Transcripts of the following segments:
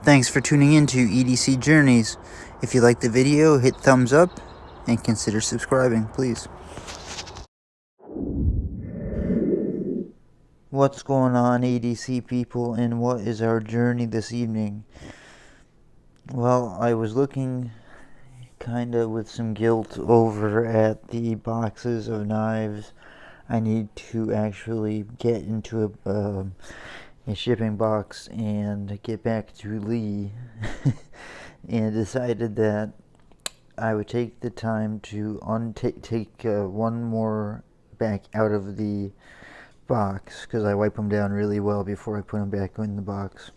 Thanks for tuning in to EDC Journeys. If you liked the video, hit thumbs up and consider subscribing, please. What's going on, EDC people, and what is our journey this evening? Well, I was looking kind of with some guilt over at the boxes of knives I need to actually get into a shipping box and get back to Lee and decided that I would take the time to take one more back out of the box, because I wipe them down really well before I put them back in the box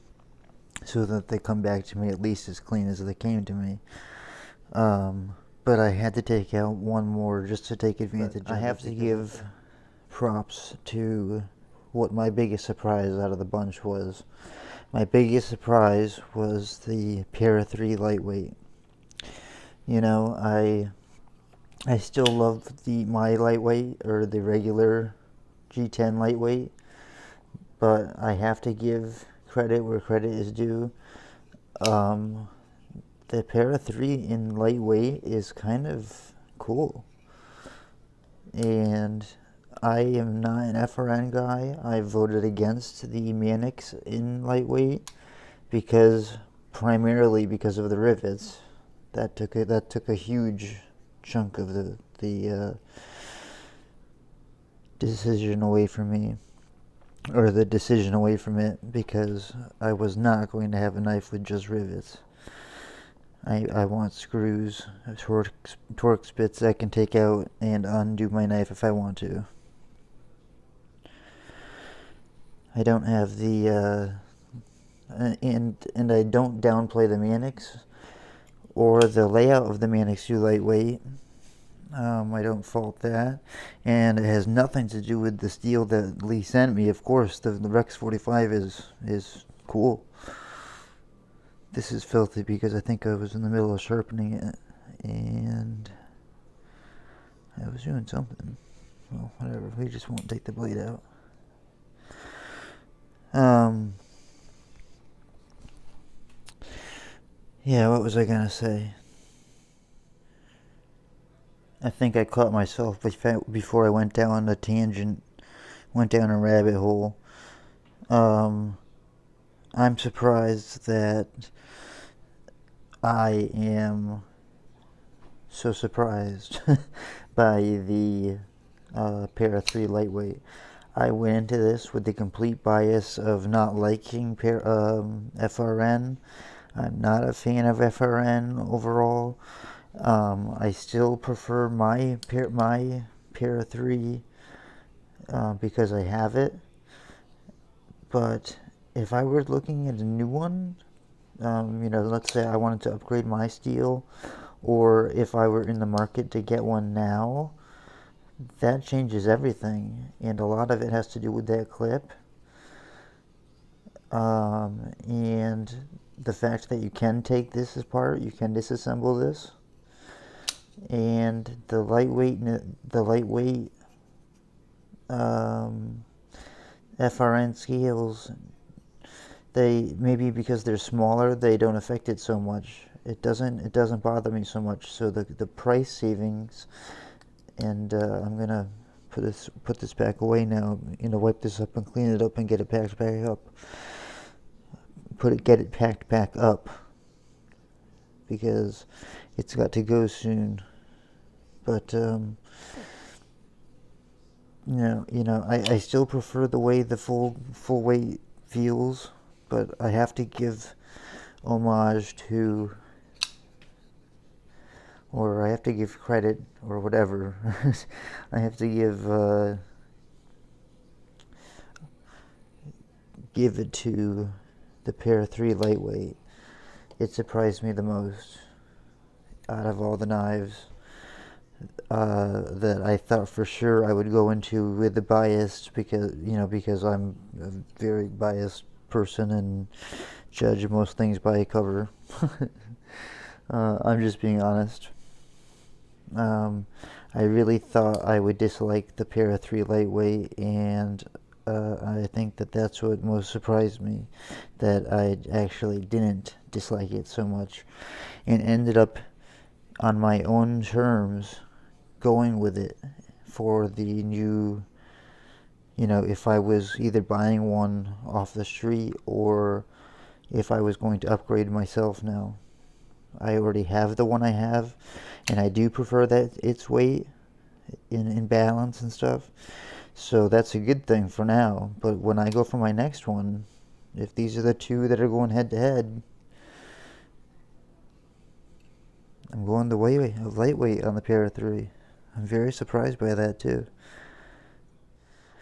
so that they come back to me at least as clean as they came to me. But I had to take out one more just to take advantage of it. I have to give props to what my biggest surprise out of the bunch was. My biggest surprise was the Para 3 lightweight. You know, I still love my lightweight, or the regular G10 lightweight, but I have to give credit where credit is due. The Para 3 in lightweight is kind of cool, and I am not an FRN guy. I voted against the Manix in lightweight primarily because of the rivets. That took a huge chunk of the decision away from me, or the decision away from it, because I was not going to have a knife with just rivets. I want screws, torque spits that can take out and undo my knife if I want to. I don't have the and I don't downplay the Manix or the layout of the Manix 2 lightweight. I don't fault that, and it has nothing to do with the steel that Lee sent me. Of course, the Rex 45 is cool. This is filthy because I think I was in the middle of sharpening it, and I was doing something. Well, whatever. We just won't take the blade out. Yeah, what was I gonna say? I think I caught myself before I went down a tangent, went down a rabbit hole. I'm surprised that I am so surprised by the Para 3 lightweight. I went into this with the complete bias of not liking FRN. I'm not a fan of FRN overall. I still prefer my Para 3 because I have it. But if I were looking at a new one, let's say I wanted to upgrade my steel, or if I were in the market to get one now, that changes everything, and a lot of it has to do with that clip, and the fact that you can take this apart, you can disassemble this, and the lightweight FRN scales, they maybe because they're smaller, they don't affect it so much. It doesn't bother me so much. So the price savings, and I'm gonna put this back away now. Wipe this up and clean it up and get it packed back up. Get it packed back up, because it's got to go soon. But I still prefer the way the full weight feels, but I have to give homage to, or I have to give credit, or whatever. I have to give it to the Para 3 lightweight. It surprised me the most out of all the knives that I thought for sure I would go into with the bias, because I'm a very biased person and judge most things by a cover. I'm just being honest. I really thought I would dislike the Para 3 lightweight, and I think that's what most surprised me, that I actually didn't dislike it so much, and ended up on my own terms going with it for the new, if I was either buying one off the street or if I was going to upgrade myself now. I already have the one I have, and I do prefer that its weight in balance and stuff. So that's a good thing for now. But when I go for my next one, if these are the two that are going head to head, I'm going the lightweight on the Para 3. I'm very surprised by that too.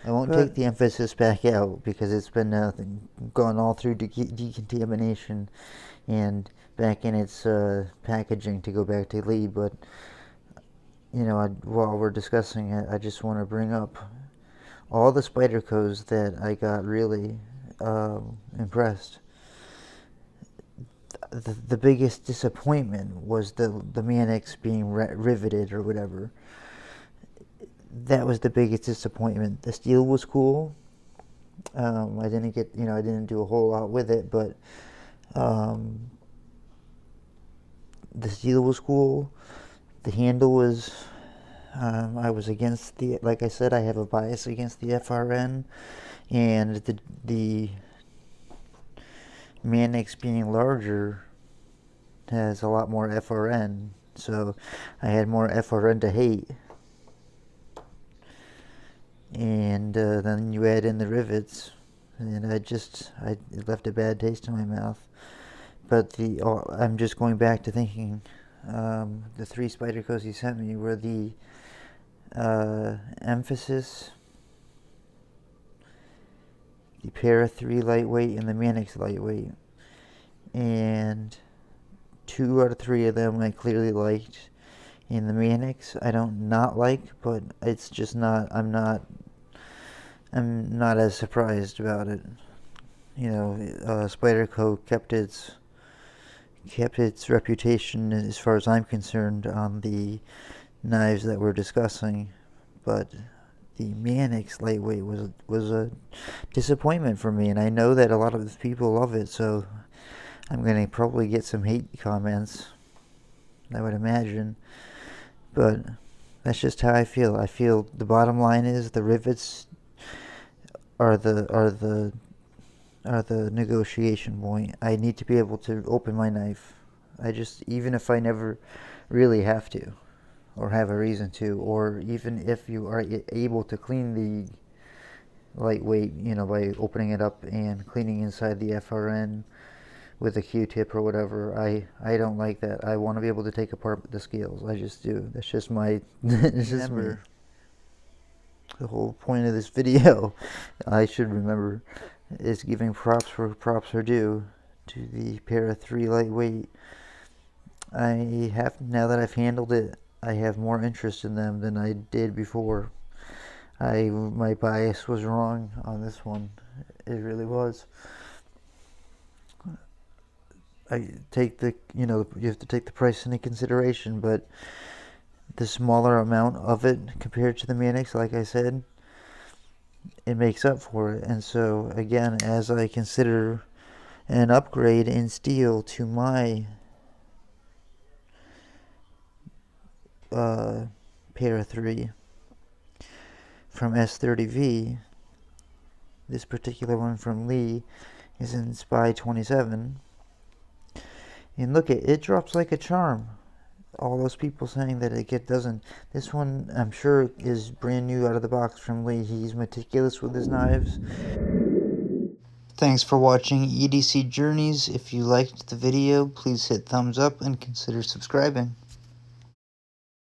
I won't take the emphasis back out because it's been gone all through decontamination and back in its packaging to go back to Lee. But while we're discussing it, I just want to bring up all the Spydercos that I got really impressed. The biggest disappointment was the Manix being riveted or whatever. That was the biggest disappointment. The steel was cool. I didn't do a whole lot with it, but the steel was cool. The handle was, I was against like I said, I have a bias against the FRN, and the Manix being larger has a lot more FRN, so I had more FRN to hate. And then you add in the rivets, and it left a bad taste in my mouth. But I'm just going back to thinking, the 3 Spydercos you sent me were the Emphasis, the Para 3 lightweight, and the Manix lightweight. And 2 out of 3 of them I clearly liked. In the Manix, I don't not like, but it's just not. I'm not as surprised about it. Spyderco kept its reputation, as far as I'm concerned, on the knives that we're discussing, but the Manix lightweight was a disappointment for me, and I know that a lot of people love it, so I'm gonna probably get some hate comments, I would imagine. But that's just how I feel. I feel the bottom line is the rivets are the negotiation point. I need to be able to open my knife. Even if I never really have to, or have a reason to, or even if you are able to clean the lightweight, by opening it up and cleaning inside the FRN with a Q-tip or whatever, I don't like that. I want to be able to take apart the scales. I just do. That's just my. It's just me. The whole point of this video, I should remember, is giving props where props are due to the Para 3 lightweight. Now that I've handled it, I have more interest in them than I did before. My bias was wrong on this one. It really was. You have to take the price into consideration, but the smaller amount of it compared to the Manix, like I said, it makes up for it. And so again, as I consider an upgrade in steel to my Para 3 from S30V, this particular one from Lee is in Spy 27. And look, it drops like a charm. All those people saying that it doesn't. This one, I'm sure, is brand new out of the box from Lee. He's meticulous with his knives. Thanks for watching EDC Journeys. If you liked the video, please hit thumbs up and consider subscribing.